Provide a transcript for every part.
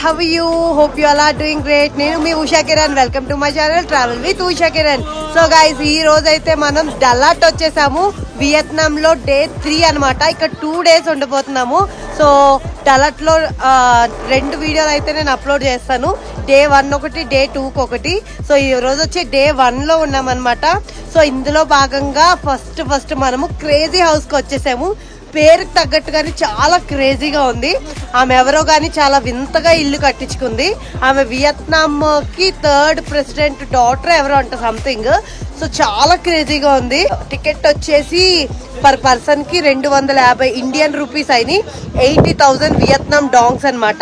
how are you? Hope you all are doing great. నేను మీ Usha Kiran. Welcome to my channel travel with Usha Kiran. So guys, ఈ రోజు అయితే మనం డలాట్ వచ్చేసాము. వియత్నాం లో డే 3 అనమాట. ఇక్కడ 2 days ఉండబోతున్నాము. సో డలాట్ లో 2 వీడియోలు అయితే నేను అప్లోడ్ చేస్తాను. డే 1 ఒకటి, డే 2 ఒకటి. సో ఈ రోజు వచ్చి డే 1 లో ఉన్నామన్నమాట. సో ఇందులో భాగంగా ఫస్ట్ మనము క్రేజీ హౌస్ కి వచ్చేసాము. పేరుకి తగ్గట్టుగానే చాలా క్రేజీగా ఉంది. ఆమె ఎవరో గానీ చాలా వింతగా ఇల్లు కట్టించుకుంది. ఆమె వియత్నాం కి 3rd ప్రెసిడెంట్ డాటర్ ఎవరో అంట సంథింగ్. సో చాలా క్రేజీగా ఉంది. టికెట్ వచ్చేసి పర్ పర్సన్ కి 250 ఇండియన్ రూపీస్ అయినాయి. 80,000 వియత్నాం డాంగ్స్ అనమాట.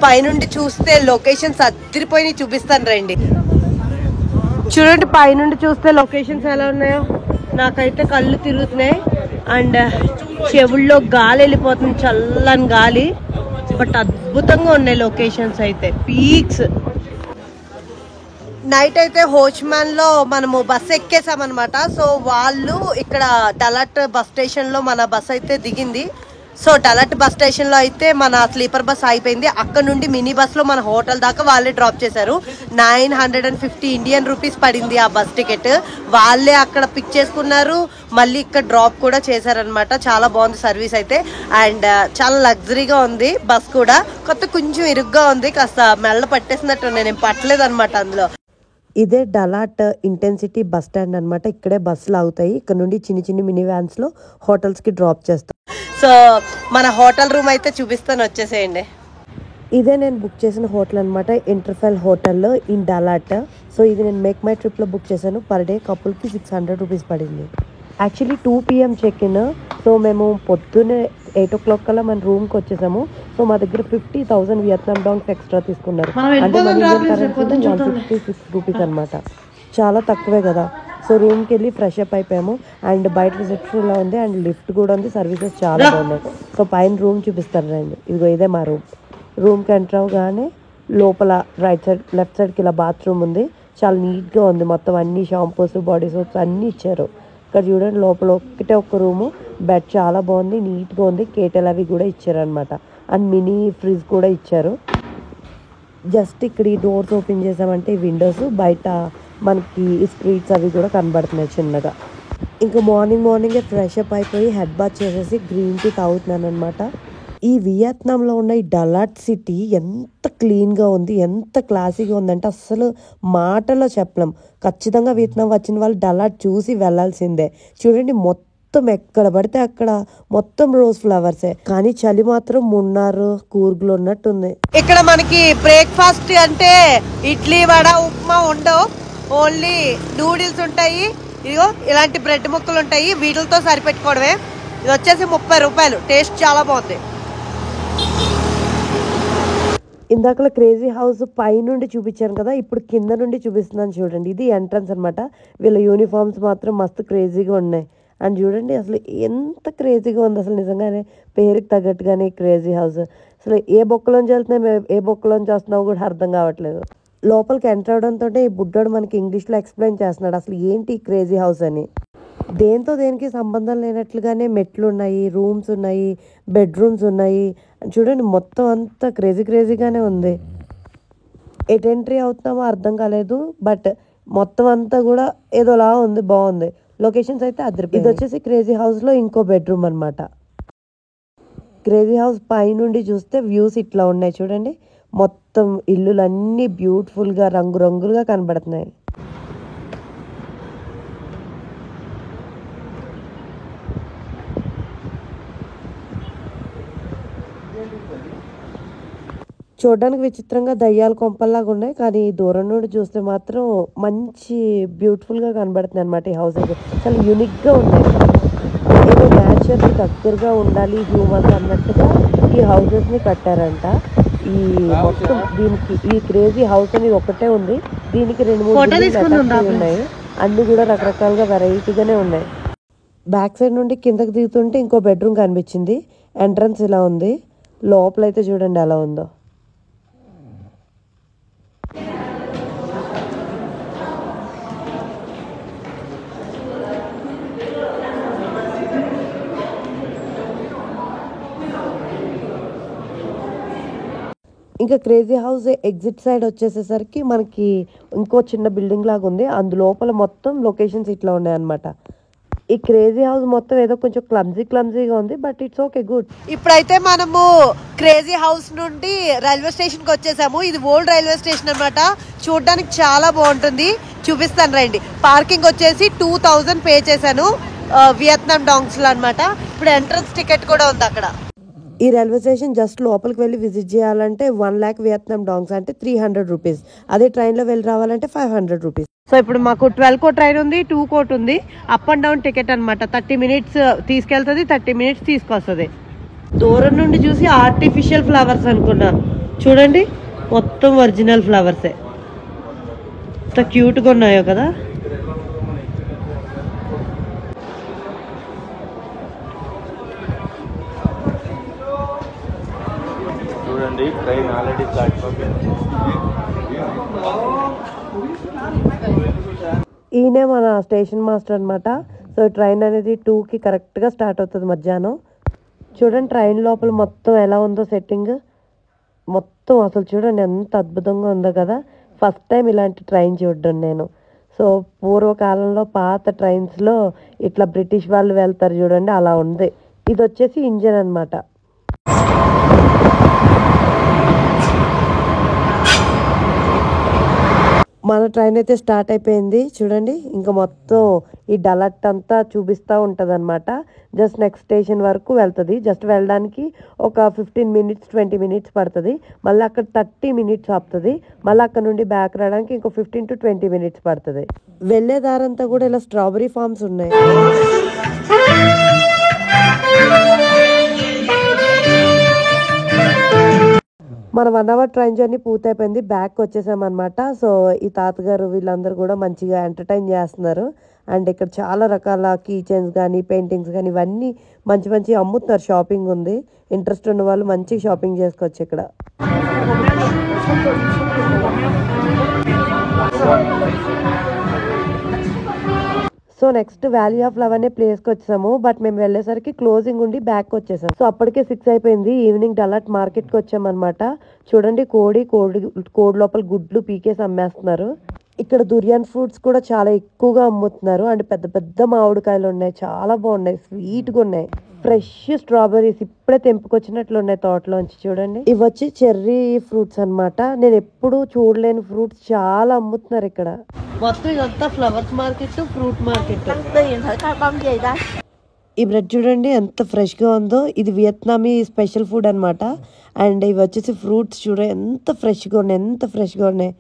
పైనుండి చూస్తే లొకేషన్స్ అదిరిపోయి చూపిస్తాను రండి. చూడండి, పైనుండి చూస్తే లొకేషన్స్ ఎలా ఉన్నాయో. నాకైతే కళ్ళు తిరుగుతున్నాయి అండ్ చెవుల్లో గాలి వెళ్ళిపోతుంది, చల్లని గాలి. బట్ అద్భుతంగా ఉన్నాయి లొకేషన్స్ అయితే, పీక్స్. నైట్ అయితే హోచ్మాన్ లో మనము బస్ ఎక్కేసామన్నమాట. సో వాళ్ళు ఇక్కడ డలాట్ బస్ స్టేషన్ లో మన బస్ అయితే దిగింది. సో డలాట్ బస్ స్టేషన్ లో అయితే మన స్లీపర్ బస్ అయిపోయింది. అక్కడ నుండి మినీ బస్ లో మన హోటల్ దాకా వాళ్ళే డ్రాప్ చేశారు. 950 ఇండియన్ రూపీస్ పడింది ఆ బస్ టికెట్. వాళ్ళే అక్కడ పిక్ చేసుకున్నారు, మళ్ళీ ఇక్కడ డ్రాప్ కూడా చేశారనమాట. చాలా బాగుంది సర్వీస్ అయితే. అండ్ చాలా లగ్జరీగా ఉంది బస్ కూడా. కొంచెం ఇరుగ్గా ఉంది, కాస్త మెల్ల పట్టేసినట్టు నేను పట్టలేదు అనమాట అందులో. ఇదే డలాట్ ఇంటెన్సిటీ బస్ స్టాండ్ అనమాట. ఇక్కడే బస్సులు అవుతాయి. ఇక్కడ నుండి చిన్ని మినీ వ్యాన్స్ లో హోటల్స్ కి డ్రాప్ చేస్తాం. సో మన హోటల్ రూమ్ అయితే చూపిస్తాను, వచ్చేసేయండి. ఇదే నేను బుక్ చేసిన హోటల్ అనమాట, ఇంటర్ఫెల్ హోటల్ ఇన్ డలాట్. సో ఇది నేను మేక్ మై ట్రిప్ లో బుక్ చేశాను. పర్ డే కపుల్ కి 600 రూపీస్ పడింది. Actually 2 PM check in. So మేము పొద్దున్నే 8 o'clock కల్లా మన రూమ్ కి వచ్చేసాము. సో మా దగ్గర 50,000 వియత్నాం డాంగ్స్ ఎక్స్ట్రా తీసుకున్నారు. అంటే మన ఇండియన్ కరెన్సీ 166 రూపీస్ అనమాట. చాలా తక్కువే కదా. సో రూమ్కి వెళ్ళి ఫ్రెష్ అప్ అయిపోయాము. అండ్ బయట రిసెప్షన్ ఇలా ఉంది అండ్ లిఫ్ట్ కూడా ఉంది. సర్వీసెస్ చాలా బాగున్నాయి. సో పైన రూమ్ చూపిస్తారు రండి. ఇదిగో ఇదే మా రూమ్కి ఎంటర్ అవగానే లోపల రైట్ సైడ్ లెఫ్ట్ సైడ్కి ఇలా బాత్రూమ్ ఉంది. చాలా నీట్గా ఉంది. మొత్తం అన్ని షాంపూస్, బాడీ సోప్స్ అన్నీ ఇచ్చారు. ఇక్కడ చూడండి, లోపల ఒక్క రూము. బెడ్ చాలా బాగుంది, నీట్గా ఉంది. కేటల్ అవి కూడా ఇచ్చారనమాట. అండ్ మినీ ఫ్రిడ్జ్ కూడా ఇచ్చారు. జస్ట్ ఇక్కడ ఈ డోర్స్ ఓపెన్ చేసామంటే ఈ విండోస్ బయట మనకి స్ట్రీట్స్ అవి కూడా కనబడుతున్నాయి చిన్నగా. ఇంకా మార్నింగే ఫ్రెష్ అప్ అయిపోయి హెడ్ బాత్ చేసేసి గ్రీన్ టీ తాగుతున్నాను అనమాట. ఈ వియత్నాంలో ఉన్న ఈ డలాట్ సిటీ ఎంత క్లీన్గా ఉంది, ఎంత క్లాసీగా ఉందంటే అస్సలు మాటల్లో చెప్పలేం. ఖచ్చితంగా వియత్నాం వచ్చిన వాళ్ళు డలాట్ చూసి వెళ్లాల్సిందే. చూడండి, మొత్తం ఎక్కడ పడితే అక్కడ మొత్తం రోజ్ ఫ్లవర్సే. కానీ చలి మాత్రం మున్నారు కూర్గులు ఉన్నట్టుంది. ఇక్కడ మనకి బ్రేక్ఫాస్ట్ అంటే ఇడ్లీ, వడ, ఉప్మా ఉండవు. ఓన్లీ నూడిల్స్ ఉంటాయి. ఇదిగో ఇలాంటి బ్రెడ్ ముక్కలు ఉంటాయి. వీటితో సరిపెట్టుకోవడమే. ఇది వచ్చేసి 30 రూపాయలు. టేస్ట్ చాలా బాగుంది. ఇందాకలో క్రేజీ హౌస్ పై నుండి చూపించాను కదా, ఇప్పుడు కింద నుండి చూపిస్తున్నాను చూడండి. ఇది ఎంట్రన్స్ అనమాట. వీళ్ళ యూనిఫామ్స్ మాత్రం మస్తు క్రేజీగా ఉన్నాయి. అండ్ చూడండి అసలు ఎంత క్రేజీగా ఉంది. అసలు నిజంగానే పేరుకి తగ్గట్టుగానే క్రేజీ హౌస్. అసలు ఏ బొక్కలోంచి వెళ్తున్నాయి, ఏ బొక్కలోంచి వస్తున్నావు కూడా అర్థం కావట్లేదు. లోపలికి ఎంటర్ అవడంతో ఈ బుడ్డోడు మనకి ఇంగ్లీష్లో ఎక్స్ప్లెయిన్ చేస్తున్నాడు అసలు ఏంటి క్రేజీ హౌస్ అని. దేనికి సంబంధం లేనట్లుగానే మెట్లు ఉన్నాయి, రూమ్స్ ఉన్నాయి, బెడ్రూమ్స్ ఉన్నాయి. చూడండి, మొత్తం అంతా క్రేజీగానే ఉంది. ఎటు ఎంట్రీ అవుతున్నామో అర్థం కాలేదు. బట్ మొత్తం అంతా కూడా ఏదోలా ఉంది, బాగుంది. లొకేషన్స్ అయితే అదిరిపోయింది. ఇది వచ్చేసి క్రేజీ హౌస్లో ఇంకో బెడ్రూమ్ అనమాట. క్రేజీ హౌస్ పై నుండి చూస్తే వ్యూస్ ఇట్లా ఉన్నాయి చూడండి. మొత్తం ఇల్లులన్నీ బ్యూటిఫుల్గా రంగురంగులుగా కనబడుతున్నాయి. చూడడానికి విచిత్రంగా దయ్యాల కొంపల్లాగా ఉన్నాయి, కానీ దూరం నుండి చూస్తే మాత్రం మంచి బ్యూటిఫుల్గా కనబడుతుంది అనమాట. ఈ హౌస్ అయితే చాలా యూనిక్గా ఉన్నాయి. ఏదో నేచర్కి దగ్గరగా ఉండాలి హ్యూమన్స్ అన్నట్టుగా ఈ హౌసెస్ని కట్టారంట. ఈ మొత్తం దీనికి ఈ క్రేజీ హౌస్ అనేది ఒకటే ఉంది. దీనికి 2-3 ఉన్నాయి. అన్ని కూడా రకరకాలుగా వెరైటీగానే ఉన్నాయి. బ్యాక్ సైడ్ నుండి కిందకి దిగుతుంటే ఇంకో బెడ్రూమ్ కనిపించింది. ఎంట్రన్స్ ఇలా ఉంది. లోపలైతే చూడండి ఎలా ఉందో. ఇంకా క్రేజీ హౌస్ ఎగ్జిట్ సైడ్ వచ్చేసేసరికి మనకి ఇంకో చిన్న బిల్డింగ్ లాగా ఉంది. అందులోపల మొత్తం లొకేషన్స్ ఇట్లా ఉన్నాయన్నమాట. ఈ క్రేజీ హౌస్ మొత్తం ఏదో కొంచెం క్లమ్జీగా ఉంది, బట్ ఇట్స్ ఓకే గుడ్. ఇప్పుడైతే మనము క్రేజీ హౌస్ నుండి రైల్వే స్టేషన్ కి వచ్చేసాము. ఇది ఓల్డ్ రైల్వే స్టేషన్ అన్నమాట. చూడడానికి చాలా బాగుంటుంది, చూపిస్తాను రండి. పార్కింగ్ వచ్చేసి 2000 పే చేశాను వియత్నాం డాంగ్స్ లో అనమాట. ఇప్పుడు ఎంట్రన్స్ టికెట్ కూడా ఉంది అక్కడ. ఈ రైల్వే స్టేషన్ జస్ట్ లోపలికి వెళ్ళి విజిట్ చేయాలంటే 1 lakh వియత్నాం డాంగ్స్ అంటే 300 రూపీస్. అదే ట్రైన్లో వెళ్ళి రావాలంటే 500 రూపీస్. సో ఇప్పుడు మాకు 12 కో ట్రైన్ ఉంది, 2 కోట్ ఉంది. అప్ అండ్ డౌన్ టికెట్ అనమాట. 30 minutes తీసుకెళ్తుంది, 30 minutes తీసుకొస్తుంది. దూరం నుండి చూసి ఆర్టిఫిషియల్ ఫ్లవర్స్ అనుకున్నా, చూడండి మొత్తం ఒరిజినల్ ఫ్లవర్సే. ఎంత క్యూట్గా ఉన్నాయో కదా. ట్రైన్ ఆల్రెడీ ఈయనే మన స్టేషన్ మాస్టర్ అనమాట. సో ట్రైన్ అనేది 2కి కరెక్ట్గా స్టార్ట్ అవుతుంది మధ్యాహ్నం. చూడండి ట్రైన్ లోపల మొత్తం ఎలా ఉందో సెట్టింగ్ మొత్తం. అసలు చూడండి ఎంత అద్భుతంగా ఉందో కదా. ఫస్ట్ టైం ఇలాంటి ట్రైన్ చూడడం నేను. సో పూర్వకాలంలో పాత ట్రైన్స్లో ఇట్లా బ్రిటిష్ వాళ్ళు వెళ్తారు చూడండి, అలా ఉంది. ఇది వచ్చేసి ఇంజన్ అనమాట. మన ట్రైన్ అయితే స్టార్ట్ అయిపోయింది చూడండి. ఇంకా మొత్తం ఈ డలట్ అంతా చూపిస్తూ ఉంటుంది అనమాట. జస్ట్ నెక్స్ట్ స్టేషన్ వరకు వెళ్తుంది. జస్ట్ వెళ్ళడానికి ఒక 15 minutes 20 minutes పడుతుంది. మళ్ళీ అక్కడ 30 minutes ఆపుతుంది. మళ్ళీ అక్కడ నుండి బ్యాక్ రావడానికి ఇంకో 15 to 20 minutes పడుతుంది. వెళ్ళే దారంతా కూడా ఇలా స్ట్రాబెరీ ఫార్మ్స్ ఉన్నాయి. మన 1 hour ట్రైన్ జర్నీ పూర్తయిపోయింది. బ్యాక్ వచ్చేసామన్నమాట. సో ఈ తాతగారు వీళ్ళందరూ కూడా మంచిగా ఎంటర్టైన్ చేస్తున్నారు. అండ్ ఇక్కడ చాలా రకాల కీ చైన్స్ కానీ పెయింటింగ్స్ కానీ ఇవన్నీ మంచి మంచి అమ్ముతున్నారు. షాపింగ్ ఉంది, ఇంట్రెస్ట్ ఉన్న వాళ్ళు మంచిగా షాపింగ్ చేసుకోవచ్చు ఇక్కడ. So next valley of love అనే ప్లేస్కి వచ్చాము. బట్ మేము వెళ్ళేసరికి క్లోజింగ్ ఉండి బ్యాక్ వచ్చేసాం. సో అప్పటికే 6 అయిపోయింది. ఈవినింగ్ డలట్ మార్కెట్కి వచ్చామన్నమాట. చూడండి కోడి లోపల గుడ్లు పీకేసి అమ్మేస్తున్నారు. ఇక్కడ దుర్యాన్ ఫ్రూట్స్ కూడా చాలా ఎక్కువగా అమ్ముతున్నారు. అండ్ పెద్ద పెద్ద మామిడికాయలు ఉన్నాయి, చాలా బాగున్నాయి, స్వీట్గా ఉన్నాయి. ఫ్రెష్ స్ట్రాబెర్రీస్ ఇప్పుడే తెంపుకొచ్చినట్లు ఉన్నాయి తోటలోంచి. చూడండి ఇవి వచ్చి చెర్రీ ఫ్రూట్స్ అనమాట. నేను ఎప్పుడు చూడలేని ఫ్రూట్స్ చాలా అమ్ముతున్నారు ఇక్కడ. మొత్తం ఇదంతా ఫ్లవర్స్ మార్కెట్, ఫ్రూట్ మార్కెట్. ఈ బ్రెడ్ చూడండి ఎంత ఫ్రెష్గా ఉందో. ఇది వియత్నామీ స్పెషల్ ఫుడ్ అనమాట. అండ్ ఇవి వచ్చేసి ఫ్రూట్స్ చూడండి ఎంత ఫ్రెష్గా ఉన్నాయి.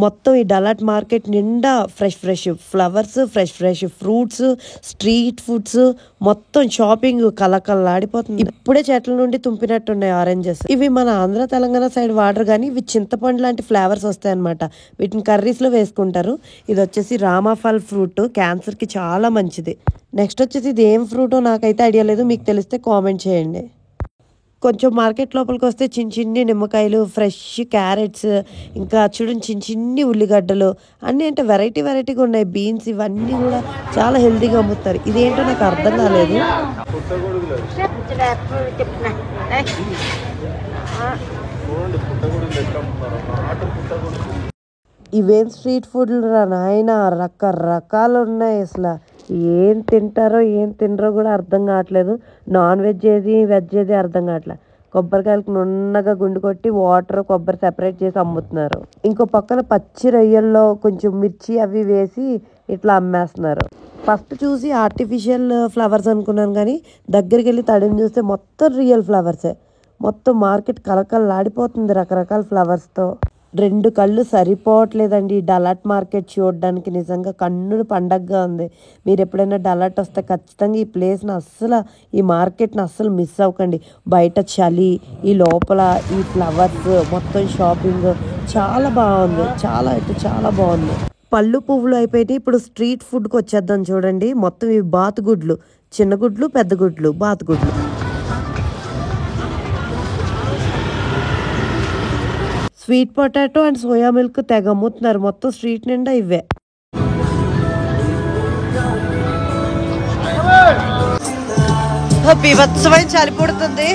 మొత్తం ఈ డలట్ మార్కెట్ నిండా fresh flowers, fresh fruits, street foods, మొత్తం షాపింగ్ కలకల్లాడిపోతుంది. ఇప్పుడే చెట్ల నుండి తుంపినట్టున్నాయి ఆరెంజెస్. ఇవి మన ఆంధ్ర తెలంగాణ సైడ్ వాటర్ కానీ ఇవి చింతపండు లాంటి ఫ్లేవర్స్ వస్తాయి అనమాట. వీటిని కర్రీస్లో వేసుకుంటారు. ఇది వచ్చేసి రామాఫల్ ఫ్రూట్, క్యాన్సర్కి చాలా మంచిది. నెక్స్ట్ వచ్చేసి ఇది ఏం ఫ్రూటో నాకైతే ఐడియా లేదు, మీకు తెలిస్తే కామెంట్ చేయండి. కొంచెం మార్కెట్ లోపలికి వస్తే చిన్ని నిమ్మకాయలు, ఫ్రెష్ క్యారెట్స్, ఇంకా చూడండి చిన్ని ఉల్లిగడ్డలు అన్నీ అంటే వెరైటీగా ఉన్నాయి. బీన్స్ ఇవన్నీ కూడా చాలా హెల్తీగా అమ్ముతారు. ఇదేంటో నాకు అర్థం కాలేదు. ఇవేం స్ట్రీట్ ఫుడ్లు రా నాయన, రకరకాలు ఉన్నాయి. అసలు ఏం తినరో కూడా అర్థం కావట్లేదు. నాన్ వెజ్ ఏది వెజ్ ఏది అర్థం కావట్లేదు. కొబ్బరికాయలకు నున్నగా గుండు కొట్టి వాటర్ కొబ్బరి సెపరేట్ చేసి అమ్ముతున్నారు. ఇంకో పక్కన పచ్చి రొయ్యల్లో కొంచెం మిర్చి అవి వేసి ఇట్లా అమ్మేస్తున్నారు. ఫస్ట్ చూసి ఆర్టిఫిషియల్ ఫ్లవర్స్ అనుకున్నాను, కానీ దగ్గరికి వెళ్ళి తడిని చూస్తే మొత్తం రియల్ ఫ్లవర్సే. మొత్తం మార్కెట్ కలకల్లాడిపోతుంది రకరకాల ఫ్లవర్స్తో. 2 కళ్ళు సరిపోవట్లేదండి ఈ డలట్ మార్కెట్ చూడడానికి. నిజంగా కన్నులు పండగగా ఉంది. మీరు ఎప్పుడైనా డలట్ వస్తే ఖచ్చితంగా ఈ ప్లేస్ని ఈ మార్కెట్ని అస్సలు మిస్ అవ్వకండి. బయట చలి, ఈ లోపల ఈ ఫ్లవర్స్, మొత్తం షాపింగ్ చాలా బాగుంది. చాలా బాగుంది. పళ్ళు పువ్వులు అయిపోయి ఇప్పుడు స్ట్రీట్ ఫుడ్కి వచ్చేద్దాం. చూడండి మొత్తం ఇవి బాతుగుడ్లు, చిన్న గుడ్లు, పెద్ద గుడ్లు, బాతుగుడ్లు. Sweet potato and soya milk తెగ అమ్ముతున్నారు. మొత్తం స్ట్రీట్ నిండా ఇవే. బీభత్సమైన చలి పుడుతుంది.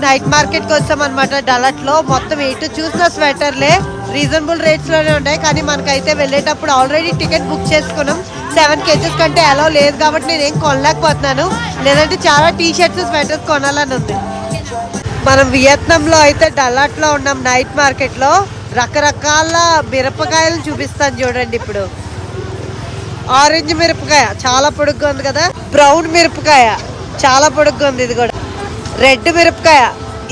నైట్ మార్కెట్ కి వచ్చాం అనమాట. డలట్ లో మొత్తం ఎటు చూసిన స్వెటర్లే, రీజనబుల్ రేట్స్ లోనే ఉంటాయి. కానీ మనకైతే వెళ్ళేటప్పుడు ఆల్రెడీ టికెట్ బుక్ చేసుకున్నాం. 7 kgs కంటే అలా లేదు కాబట్టి నేనేం కొనలేకపోతున్నాను. లేదంటే చాలా టీ షర్ట్స్ స్వెటర్స్ కొనాలని ఉంది. మనం వియత్నాం లో అయితే డలాట్ లో ఉన్నాం. నైట్ మార్కెట్ లో రకరకాల మిరపకాయలు చూపిస్తాను చూడండి. ఇప్పుడు ఆరెంజ్ మిరపకాయ చాలా పొడుగ్గా ఉంది కదా, బ్రౌన్ మిరపకాయ చాలా పొడుగ్గా ఉంది, ఇది కూడా రెడ్ మిరపకాయ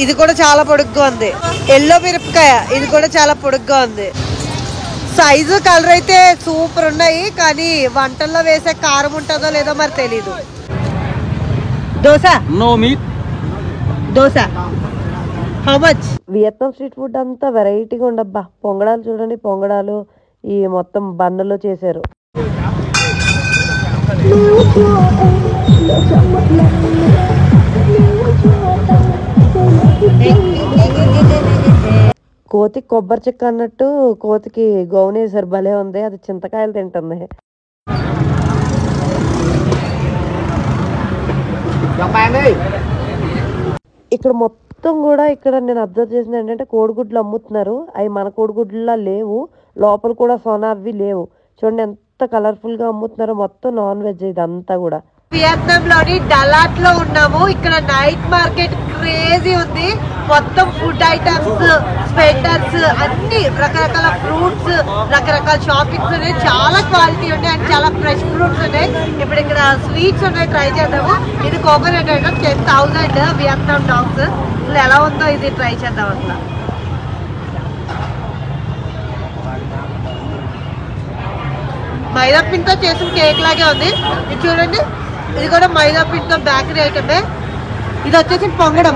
ఇది కూడా చాలా పొడుగ్గా ఉంది, ఎల్లో మిరపకాయ ఇది కూడా చాలా పొడుగ్గా ఉంది. సైజు కలర్ అయితే సూపర్ ఉన్నాయి. కానీ వంటల్లో వేసే కారం ఉంటుందో లేదో మరి తెలీదు. Dosa no meat dosa how much? Vietnam street food అంతా వెరైటీగా ఉండబ్బా. పొంగడాలు చూడండి, పొంగడాలు ఈ మొత్తం బన్నులో చేశారు. కోతికి కొబ్బరి చెక్క అన్నట్టు కోతికి గౌన్ వేసారు, భలే ఉంది. అది చింతకాయలు తింటుంది. ఇక్కడ మొత్తం కూడా ఇక్కడ నేను అబ్జర్వ్ చేసిన ఏంటంటే కోడిగుడ్లు అమ్ముతున్నారు. అవి మన కోడిగుడ్లా లేవు, లోపల కూడా సోనా అవి లేవు. చూడండి ఎంత కలర్ఫుల్ గా అమ్ముతున్నారో. మొత్తం నాన్ వెజ్ ఇదంతా కూడా. వియత్నాం లోని డలాట్ లో ఉన్నాము. ఇక్కడ నైట్ మార్కెట్ క్రేజీ ఉంది. మొత్తం ఫుడ్ ఐటమ్స్, స్వెటర్స్, అన్ని రకరకాల ఫ్రూట్స్, రకరకాల షాపింగ్స్ ఉన్నాయి. చాలా క్వాలిటీ ఉన్నాయి అండ్ చాలా ఫ్రెష్ ఫ్రూట్స్ ఉన్నాయి. ఇప్పుడు ఇక్కడ స్వీట్స్ ఉన్నాయి, ట్రై చేద్దాము. ఇది కోకోనట్ ఐటమ్ 10,000 వియత్నాం డాగ్స్. అసలు ఎలా ఉందో ఇది ట్రై చేద్దాం. అసలు మైదా పిండితో చేసిన కేక్ లాగే ఉంది. ఇది చూడండి, ఇది కూడా మైదా పిండితో బేకరీ ఐటమే. ఇది వచ్చేసి పొంగడం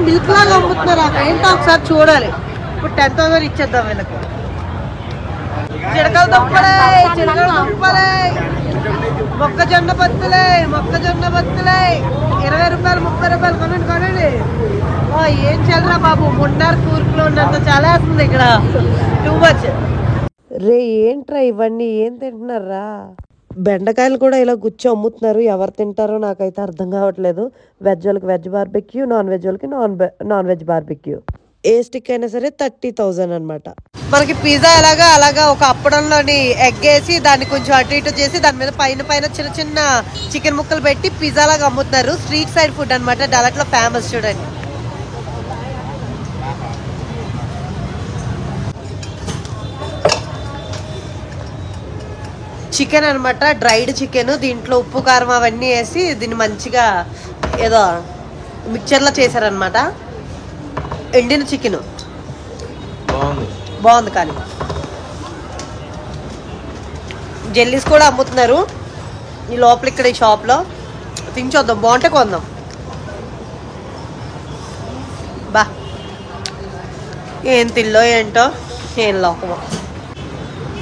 మిల్క్ లాగా అమ్ముతున్నారు. ఏంటో ఒకసారి చూడాలి. ఇప్పుడు 10,000 ఇచ్చేద్దాం వీళ్ళకి. చిలకల దుంపలే మొక్కజొన్న బత్తులే 20 రూపాయలు 30 రూపాయలు కొనండి. ఏం చల్లరా బాబు, మున్నార్ కూర్పులో ఉన్నంత చాలా వేస్తుంది ఇక్కడ. టూ మచ్ రే. ఏంట్రా ఇవన్నీ, ఏం తింటున్నారా? బెండకాయలు కూడా ఇలా గుచ్చి అమ్ముతున్నారు. ఎవరు తింటారో నాకైతే అర్థం కావట్లేదు. వెజ్ వాళ్ళకి వెజ్ బార్బెక్యూ, నాన్ వెజ్ వాళ్ళకి నాన్ వెజ్ బార్బెక్యూ. ఏ స్టిక్ అయినా సరే 30,000 అనమాట. మనకి పిజ్జా అలాగా ఒక అప్పడంలోని ఎగ్ వేసి దాన్ని కొంచెం అటు ఇటు చేసి దాని మీద పైన చిన్న చిన్న చికెన్ ముక్కలు పెట్టి పిజ్జా లాగా అమ్ముతున్నారు. స్ట్రీట్ సైడ్ ఫుడ్ అనమాట. డలాట్ లో ఫేమస్. చూడండి చికెన్ అనమాట, డ్రైడ్ చికెన్. దీంట్లో ఉప్పు కారం అవన్నీ వేసి దీన్ని మంచిగా ఏదో మిక్చర్లో చేశారనమాట. ఎండిన చికెన్ బాగుంది. కానీ జెల్లీస్ కూడా అమ్ముతున్నారు ఈ లోపల ఇక్కడ ఈ షాప్లో. తించొద్దాం, బాగుంటే కొందాం. బా ఏం తిల్లో ఏంటో, ఏం లోకమో.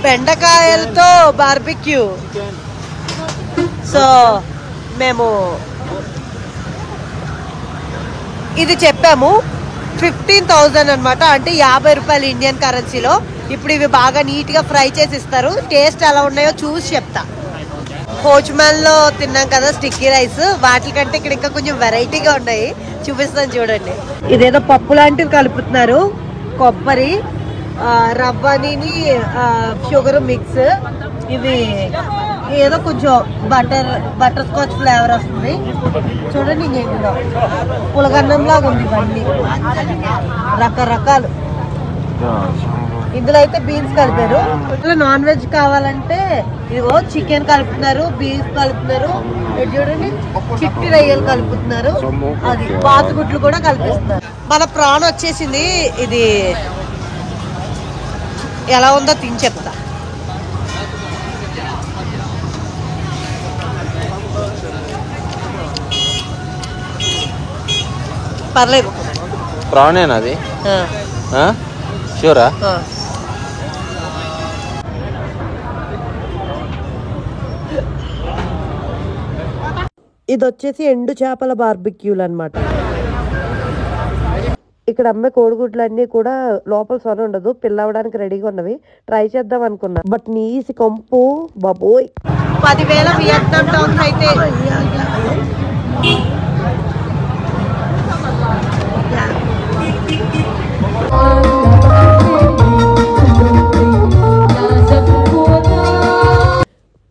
బెండకాయలతో బార్బిక్యూ. సో మేము ఇది చెప్పాము. 15,000 అనమాట. అంటే 50 రూపాయలు ఇండియన్ కరెన్సీలో. ఇప్పుడు ఇవి బాగా నీట్గా ఫ్రై చేసి ఇస్తారు. టేస్ట్ ఎలా ఉన్నాయో చూసి చెప్తా. హోచ్మన్ లో తిన్నాం కదా స్టిక్కీ రైస్, వాటికంటే ఇక్కడ ఇంకా కొంచెం వెరైటీగా ఉన్నాయి. చూపిస్తాను చూడండి. ఇదేదో పప్పు లాంటివి కలుపుతున్నారు. కొబ్బరి, రవ్వని, షుగర్ మిక్స్. ఇవి ఏదో కొంచెం బటర్ స్కాచ్ ఫ్లేవర్ వస్తుంది. చూడండి ఇంకేంటిదో పులగన్నం లాగా ఉంది. ఇవన్నీ రకరకాలు. ఇందులో అయితే బీన్స్ కలిపారు. ఇందులో నాన్ వెజ్ కావాలంటే ఇదిగో చికెన్ కలుపుతున్నారు, బీన్స్ కలుపుతున్నారు. చూడండి చిట్టి రొయ్యలు కలుపుతున్నారు, అది బాతుగుడ్లు కూడా కల్పిస్తున్నారు. మన ప్రాన్ వచ్చేసింది. ఇది ఎలా ఉందో తిని చెప్తా. పర్లేదు. ప్రానేనా అది? షూరా? ఇది వచ్చేసి ఎండు చేపల బార్బిక్యూలు అనమాట. ఇక్కడ అమ్మే కోడిగుడ్లు అన్ని కూడా లోపల సొన ఉండదు, పిల్లవడానికి రెడీగా ఉన్నవి. ట్రై చేద్దాం అనుకున్నా, బట్ నీసి కంపు బాబోయ్. 10,000 వియత్నాం డాలర్స్ అయితే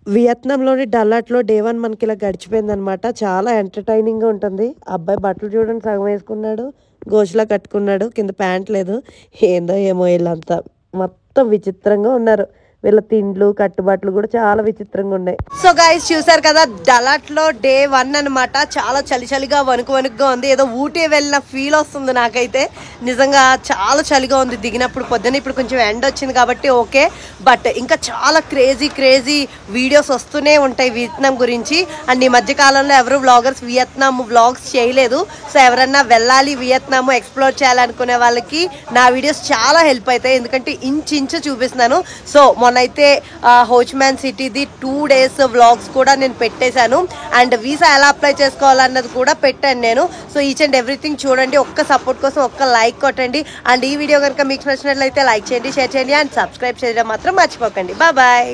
వియత్నాంలోని డల్లాట్లో డే 1 మనకి ఇలా గడిచిపోయింది అనమాట. చాలా ఎంటర్టైనింగ్ గా ఉంటుంది. అబ్బాయి బట్టలు చూడండి సగం వేసుకున్నాడు, గోషులా కట్టుకున్నాడు, కింద ప్యాంట్ లేదు. ఏందో ఏమో వీళ్ళంతా మొత్తం విచిత్రంగా ఉన్నారు. వీళ్ళ తిండ్లు కట్టుబాట్లు కూడా చాలా విచిత్రంగా ఉన్నాయి. సో గైస్ చూసారు కదా, డలాట్ లో డే 1 అనమాట. చాలా చలి చలిగా వణుకుగా ఉంది. ఏదో ఊటీ వెళ్ళిన ఫీల్ వస్తుంది నాకైతే. నిజంగా చాలా చలిగా ఉంది దిగినప్పుడు. పొద్దున్న ఇప్పుడు కొంచెం ఎండ వచ్చింది కాబట్టి ఓకే. బట్ ఇంకా చాలా క్రేజీ వీడియోస్ వస్తూనే ఉంటాయి వియత్నాం గురించి. అండ్ ఈ మధ్య కాలంలో ఎవరు వ్లాగర్స్ వియత్నాం వ్లాగ్స్ చేయలేదు. సో ఎవరన్నా వెళ్ళాలి వియత్నాం ఎక్స్ప్లోర్ చేయాలనుకునే వాళ్ళకి నా వీడియోస్ చాలా హెల్ప్ అవుతాయి. ఎందుకంటే ఇంచు చూపిస్తున్నాను. సో మొన్నైతే హోచ్మ్యాన్ సిటీది 2 days వ్లాగ్స్ కూడా నేను పెట్టేశాను. అండ్ వీసా ఎలా అప్లై చేసుకోవాలన్నది కూడా పెట్టాను నేను. సో ఈచ్ అండ్ ఎవ్రీథింగ్ చూడండి. ఒక్క సపోర్ట్ కోసం ఒక్క లైక్ కొట్టండి. అండ్ ఈ వీడియో కనుక మీకు నచ్చినట్లయితే లైక్ చేయండి, షేర్ చేయండి అండ్ సబ్స్క్రైబ్ చేయడం మాత్రం మర్చిపోకండి. బాయ్.